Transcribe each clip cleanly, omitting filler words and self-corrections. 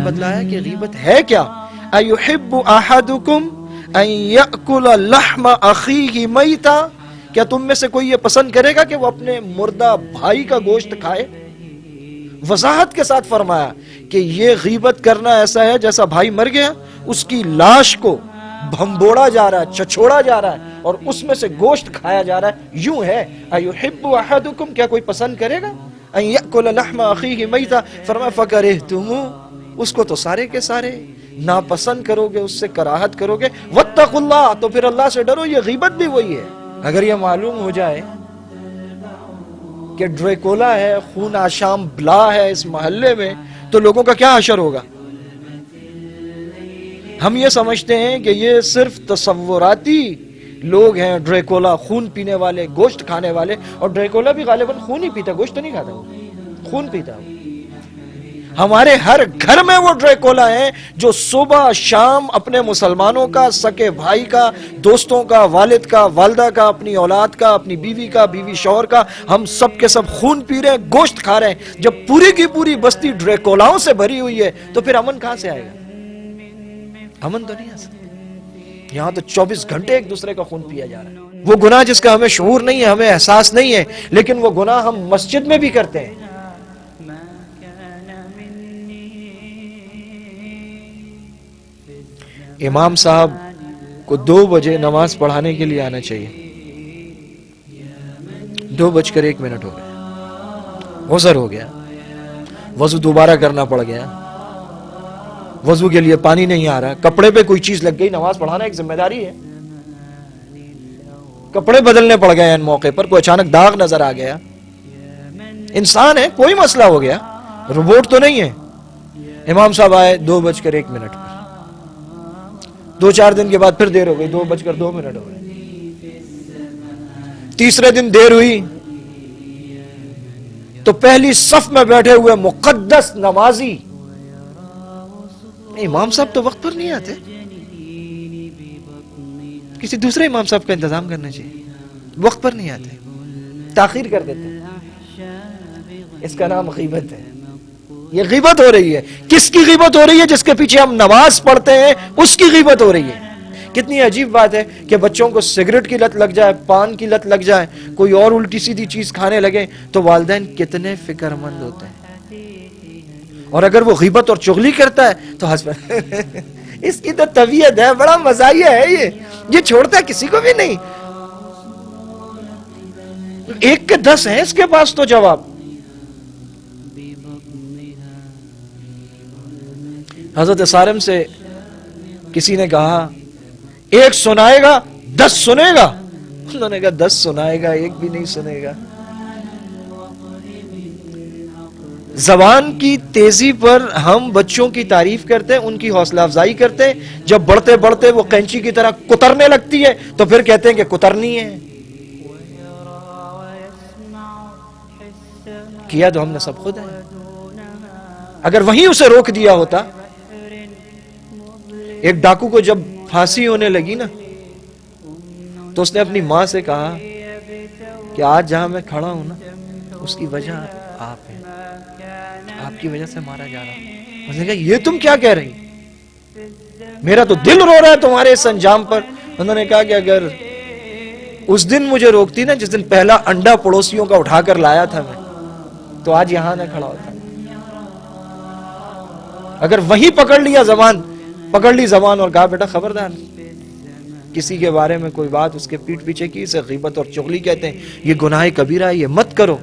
بتلایا کہ غیبت ہے کیا. ایحب احدکم ان یأکل لحم اخیہ میتا، کیا تم میں سے کوئی یہ پسند کرے گا کہ وہ اپنے مردہ بھائی کا گوشت کھائے؟ وضاحت کے ساتھ فرمایا کہ یہ غیبت کرنا ایسا ہے جیسا بھائی مر گیا، اس کی لاش کو بھمبوڑا جا رہا ہے، چھچوڑا جا رہا ہے اور اس میں سے گوشت کھایا جا رہا ہے. یوں ہے ایحب احدکم، کیا کوئی پسند کرے گا ان یأکل لحم اخیہ میتا، فرمایا فکرہتموہ، اس کو تو سارے کے سارے ناپسند کرو گے، اس سے کراہت کرو گے. واتقوا اللہ، تو پھر اللہ سے ڈرو. یہ غیبت بھی وہی ہے. اگر یہ معلوم ہو جائے کہ ڈریکولا ہے، خون آشام بلا ہے اس محلے میں، تو لوگوں کا کیا حشر ہوگا؟ ہم یہ سمجھتے ہیں کہ یہ صرف تصوراتی لوگ ہیں، ڈریکولا خون پینے والے، گوشت کھانے والے. اور ڈریکولا بھی غالباً خون ہی پیتا، گوشت تو نہیں کھاتا، وہ خون پیتا. ہمارے ہر گھر میں وہ ڈریکولا ہیں جو صبح شام اپنے مسلمانوں کا، سکے بھائی کا، دوستوں کا، والد کا، والدہ کا، اپنی اولاد کا، اپنی بیوی کا، بیوی شوہر کا، ہم سب کے سب خون پی رہے ہیں، گوشت کھا رہے ہیں. جب پوری کی پوری بستی ڈریکولاؤں سے بھری ہوئی ہے تو پھر امن کہاں سے آئے گا؟ امن تو نہیں آ سکتا. یہاں تو 24 گھنٹے ایک دوسرے کا خون پیا جا رہا ہے. وہ گناہ جس کا ہمیں شعور نہیں ہے، ہمیں احساس نہیں ہے، لیکن وہ گناہ ہم مسجد میں بھی کرتے ہیں. امام صاحب کو 2 بجے نماز پڑھانے کے لیے آنا چاہیے. 2:01 ہو گیا، غسل ہو گیا، وضو دوبارہ کرنا پڑ گیا، وضو کے لیے پانی نہیں آ رہا، کپڑے پہ کوئی چیز لگ گئی. نماز پڑھانا ایک ذمہ داری ہے. کپڑے بدلنے پڑ گئے ان موقع پر، کوئی اچانک داغ نظر آ گیا. انسان ہے، کوئی مسئلہ ہو گیا، روبوٹ تو نہیں ہے. امام صاحب آئے 2:01 پر. 2-4 دن کے بعد پھر دیر ہو گئی، 2:02 ہو گئے. تیسرے دن دیر ہوئی تو پہلی صف میں بیٹھے ہوئے مقدس نمازی، امام صاحب تو وقت پر نہیں آتے، کسی دوسرے امام صاحب کا انتظام کرنا چاہیے. وقت پر نہیں آتے، تاخیر کر دیتے. اس کا نام غیبت ہے. یہ غیبت ہو رہی ہے. کس کی غیبت ہو رہی ہے؟ جس کے پیچھے ہم نماز پڑھتے ہیں اس کی غیبت ہو رہی ہے. کتنی عجیب بات ہے کہ بچوں کو سگریٹ کی لت لگ جائے، پان کی لت لگ جائے، کوئی اور الٹی سیدھی چیز کھانے لگے تو والدین کتنے فکر مند ہوتے ہیں. اور اگر وہ غیبت اور چغلی کرتا ہے تو اس کی تو طبیعت ہے، بڑا مزاحیہ ہے، یہ چھوڑتا ہے کسی کو بھی نہیں. 1 کے 10 ہیں اس کے پاس تو جواب. حضرت صارم سے کسی نے کہا 1 سنائے گا 10 سنے گا. انہوں نے کہا 10 سنائے گا 1 بھی نہیں سنے گا. زبان کی تیزی پر ہم بچوں کی تعریف کرتے ہیں، ان کی حوصلہ افزائی کرتے ہیں. جب بڑھتے بڑھتے وہ کینچی کی طرح کترنے لگتی ہے تو پھر کہتے ہیں کہ کترنی ہے. کیا تو ہم نے سب خود ہے. اگر وہیں اسے روک دیا ہوتا. ایک ڈاکو کو جب پھانسی ہونے لگی نا تو اس نے اپنی ماں سے کہا کہ آج جہاں میں کھڑا ہوں نا اس کی وجہ آپ ہیں، آپ کی وجہ سے مارا جا رہا ہوں. اس نے کہا یہ تم کیا کہہ رہی؟ میرا تو دل رو رہا ہے تمہارے اس انجام پر. انہوں نے کہا کہ اگر اس دن مجھے روکتی نا، جس دن پہلا انڈا پڑوسیوں کا اٹھا کر لایا تھا میں، تو آج یہاں نہ کھڑا ہوتا. اگر وہیں پکڑ لی زبان اور کہا بیٹا خبردار، کسی کے بارے میں کوئی بات اس کے پیٹھ پیچھے کی، اسے غیبت اور چغلی کہتے ہیں، یہ گناہ کبیرہ ہے، یہ مت کرو،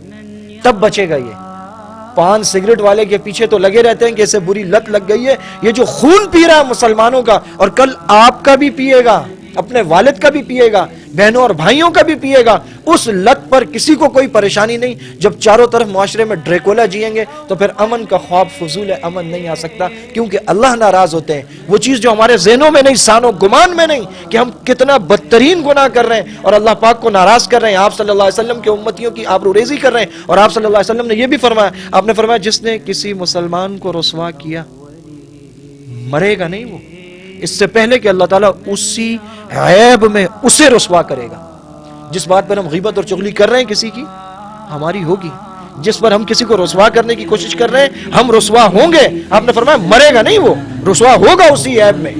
تب بچے گا. یہ پان سگریٹ والے کے پیچھے تو لگے رہتے ہیں کہ اسے بری لت لگ گئی ہے. یہ جو خون پی رہا ہے مسلمانوں کا، اور کل آپ کا بھی پیے گا، اپنے والد کا بھی پیے گا، بہنوں اور بھائیوں کا بھی پیے گا، اس لت پر کسی کو کوئی پریشانی نہیں. جب چاروں طرف معاشرے میں ڈریکولا جیئیں گے تو پھر امن کا خواب فضول ہے، امن نہیں آ سکتا، کیونکہ اللہ ناراض ہوتے ہیں. وہ چیز جو ہمارے ذہنوں میں نہیں، سانو گمان میں نہیں، کہ ہم کتنا بدترین گناہ کر رہے ہیں اور اللہ پاک کو ناراض کر رہے ہیں، آپ صلی اللہ علیہ وسلم کے امتیوں کی آبروریزی کر رہے ہیں. اور آپ صلی اللہ علیہ وسلم نے یہ بھی فرمایا، آپ نے فرمایا جس نے کسی مسلمان کو رسوا کیا مرے گا نہیں وہ، اس سے پہلے کہ اللہ تعالیٰ اسی عیب میں اسے رسوا کرے گا. جس بات پر ہم غیبت اور چغلی کر رہے ہیں کسی کی، ہماری ہوگی. جس پر ہم کسی کو رسوا کرنے کی کوشش کر رہے ہیں ہم رسوا ہوں گے. آپ نے فرمایا مرے گا نہیں, وہ رسوا ہوگا اسی عیب میں.